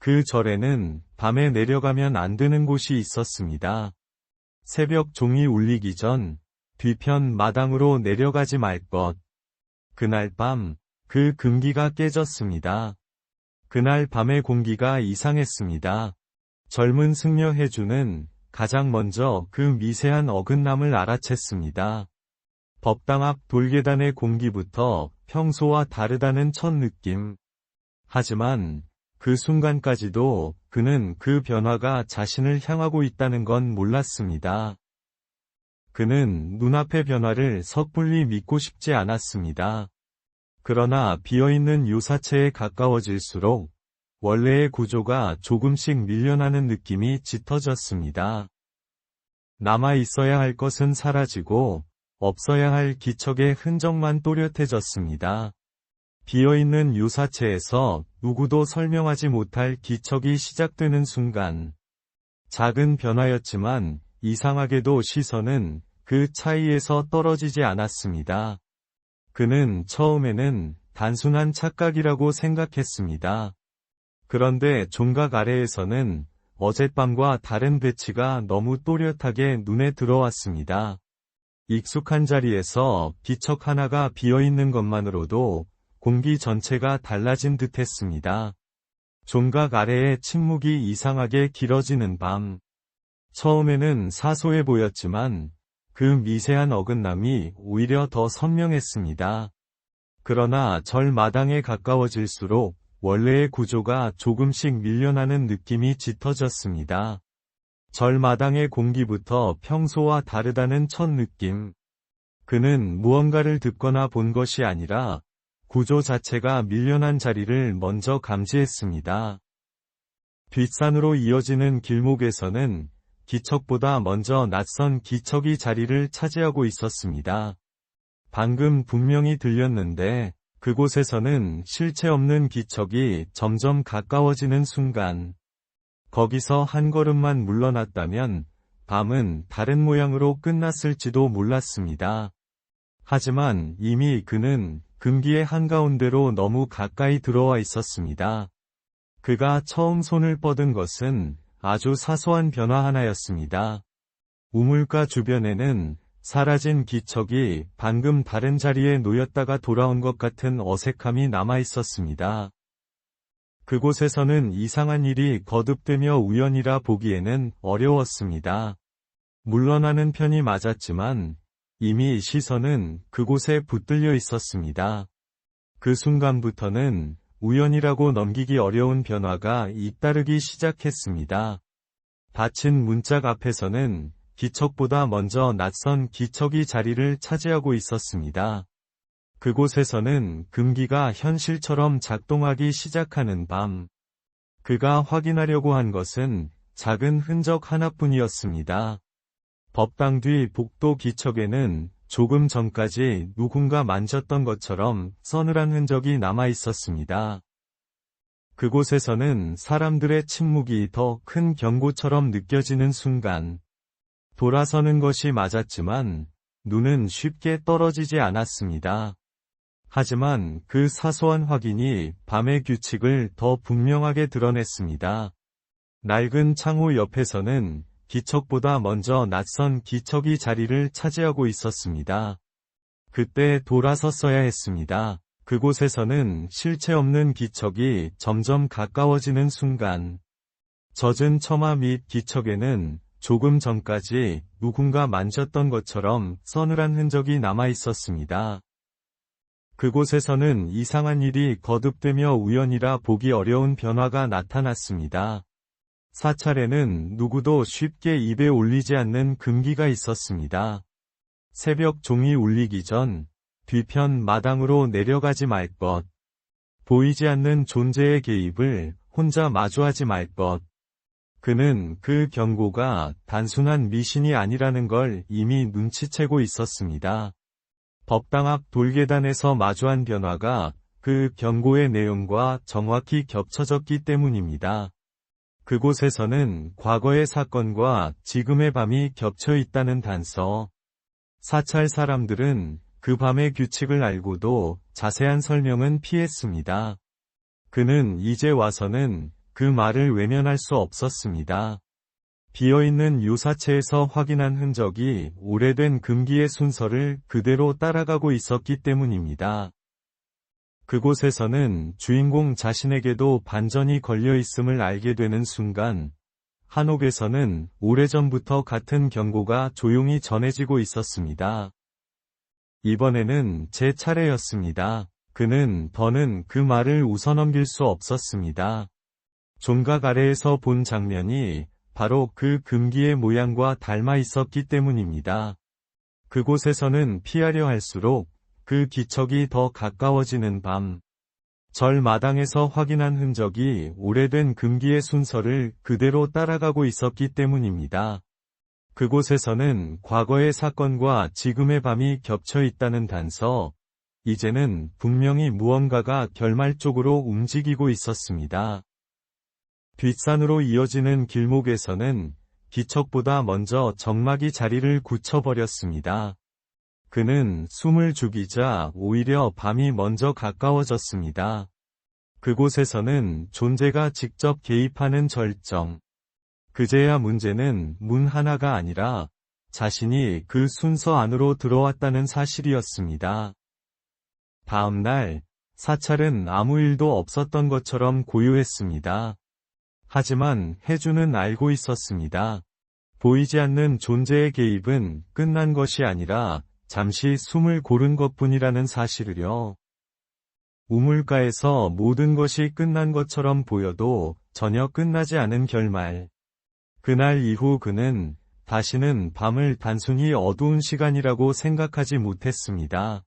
그 절에는 밤에 내려가면 안 되는 곳이 있었습니다. 새벽 종이 울리기 전 뒤편 마당으로 내려가지 말 것. 그날 밤, 그 금기가 깨졌습니다. 그날 밤의 공기가 이상했습니다. 젊은 승려 해주는 가장 먼저 그 미세한 어긋남을 알아챘습니다. 법당 앞 돌계단의 공기부터 평소와 다르다는 첫 느낌. 하지만 그 순간까지도 그는 그 변화가 자신을 향하고 있다는 건 몰랐습니다. 그는 눈앞의 변화를 섣불리 믿고 싶지 않았습니다. 그러나 비어있는 요사체에 가까워질수록 원래의 구조가 조금씩 밀려나는 느낌이 짙어졌습니다. 남아있어야 할 것은 사라지고 없어야 할 기척의 흔적만 또렷해졌습니다. 비어있는 요사체에서 누구도 설명하지 못할 기척이 시작되는 순간, 작은 변화였지만 이상하게도 시선은 그 차이에서 떨어지지 않았습니다. 그는 처음에는 단순한 착각이라고 생각했습니다. 그런데 종각 아래에서는 어젯밤과 다른 배치가 너무 또렷하게 눈에 들어왔습니다. 익숙한 자리에서 기척 하나가 비어있는 것만으로도 공기 전체가 달라진 듯했습니다. 종각 아래의 침묵이 이상하게 길어지는 밤. 처음에는 사소해 보였지만 그 미세한 어긋남이 오히려 더 선명했습니다. 그러나 절 마당에 가까워질수록 원래의 구조가 조금씩 밀려나는 느낌이 짙어졌습니다. 절 마당의 공기부터 평소와 다르다는 첫 느낌. 그는 무언가를 듣거나 본 것이 아니라 구조 자체가 밀려난 자리를 먼저 감지했습니다. 뒷산으로 이어지는 길목에서는 기척보다 먼저 낯선 기척이 자리를 차지하고 있었습니다. 방금 분명히 들렸는데 그곳에서는 실체 없는 기척이 점점 가까워지는 순간, 거기서 한 걸음만 물러났다면 밤은 다른 모양으로 끝났을지도 몰랐습니다. 하지만 이미 그는 금기의 한가운데로 너무 가까이 들어와 있었습니다. 그가 처음 손을 뻗은 것은 아주 사소한 변화 하나였습니다. 우물가 주변에는 사라진 기척이 방금 다른 자리에 놓였다가 돌아온 것 같은 어색함이 남아 있었습니다. 그곳에서는 이상한 일이 거듭되며 우연이라 보기에는 어려웠습니다. 물러나는 편이 맞았지만 이미 시선은 그곳에 붙들려 있었습니다. 그 순간부터는 우연이라고 넘기기 어려운 변화가 잇따르기 시작했습니다. 닫힌 문짝 앞에서는 기척보다 먼저 낯선 기척이 자리를 차지하고 있었습니다. 그곳에서는 금기가 현실처럼 작동하기 시작하는 밤. 그가 확인하려고 한 것은 작은 흔적 하나뿐이었습니다. 법당 뒤 복도 기척에는 조금 전까지 누군가 만졌던 것처럼 서늘한 흔적이 남아 있었습니다. 그곳에서는 사람들의 침묵이 더 큰 경고처럼 느껴지는 순간, 돌아서는 것이 맞았지만 눈은 쉽게 떨어지지 않았습니다. 하지만 그 사소한 확인이 밤의 규칙을 더 분명하게 드러냈습니다. 낡은 창호 옆에서는 기척보다 먼저 낯선 기척이 자리를 차지하고 있었습니다. 그때 돌아섰어야 했습니다. 그곳에서는 실체 없는 기척이 점점 가까워지는 순간, 젖은 처마 및 기척에는 조금 전까지 누군가 만졌던 것처럼 서늘한 흔적이 남아 있었습니다. 그곳에서는 이상한 일이 거듭되며 우연이라 보기 어려운 변화가 나타났습니다. 사찰에는 누구도 쉽게 입에 올리지 않는 금기가 있었습니다. 새벽 종이 울리기 전 뒤편 마당으로 내려가지 말 것. 보이지 않는 존재의 개입을 혼자 마주하지 말 것. 그는 그 경고가 단순한 미신이 아니라는 걸 이미 눈치채고 있었습니다. 법당 앞 돌계단에서 마주한 변화가 그 경고의 내용과 정확히 겹쳐졌기 때문입니다. 그곳에서는 과거의 사건과 지금의 밤이 겹쳐 있다는 단서. 사찰 사람들은 그 밤의 규칙을 알고도 자세한 설명은 피했습니다. 그는 이제 와서는 그 말을 외면할 수 없었습니다. 비어있는 유사체에서 확인한 흔적이 오래된 금기의 순서를 그대로 따라가고 있었기 때문입니다. 그곳에서는 주인공 자신에게도 반전이 걸려 있음을 알게 되는 순간, 한옥에서는 오래전부터 같은 경고가 조용히 전해지고 있었습니다. 이번에는 제 차례였습니다. 그는 더는 그 말을 웃어넘길 수 없었습니다. 종각 아래에서 본 장면이 바로 그 금기의 모양과 닮아 있었기 때문입니다. 그곳에서는 피하려 할수록 그 기척이 더 가까워지는 밤. 절 마당에서 확인한 흔적이 오래된 금기의 순서를 그대로 따라가고 있었기 때문입니다. 그곳에서는 과거의 사건과 지금의 밤이 겹쳐 있다는 단서, 이제는 분명히 무언가가 결말 쪽으로 움직이고 있었습니다. 뒷산으로 이어지는 길목에서는 기척보다 먼저 정막이 자리를 굳혀버렸습니다. 그는 숨을 죽이자 오히려 밤이 먼저 가까워졌습니다. 그곳에서는 존재가 직접 개입하는 절정. 그제야 문제는 문 하나가 아니라 자신이 그 순서 안으로 들어왔다는 사실이었습니다. 다음 날, 사찰은 아무 일도 없었던 것처럼 고요했습니다. 하지만 해주는 알고 있었습니다. 보이지 않는 존재의 개입은 끝난 것이 아니라 잠시 숨을 고른 것뿐이라는 사실을요. 우물가에서 모든 것이 끝난 것처럼 보여도 전혀 끝나지 않은 결말. 그날 이후 그는 다시는 밤을 단순히 어두운 시간이라고 생각하지 못했습니다.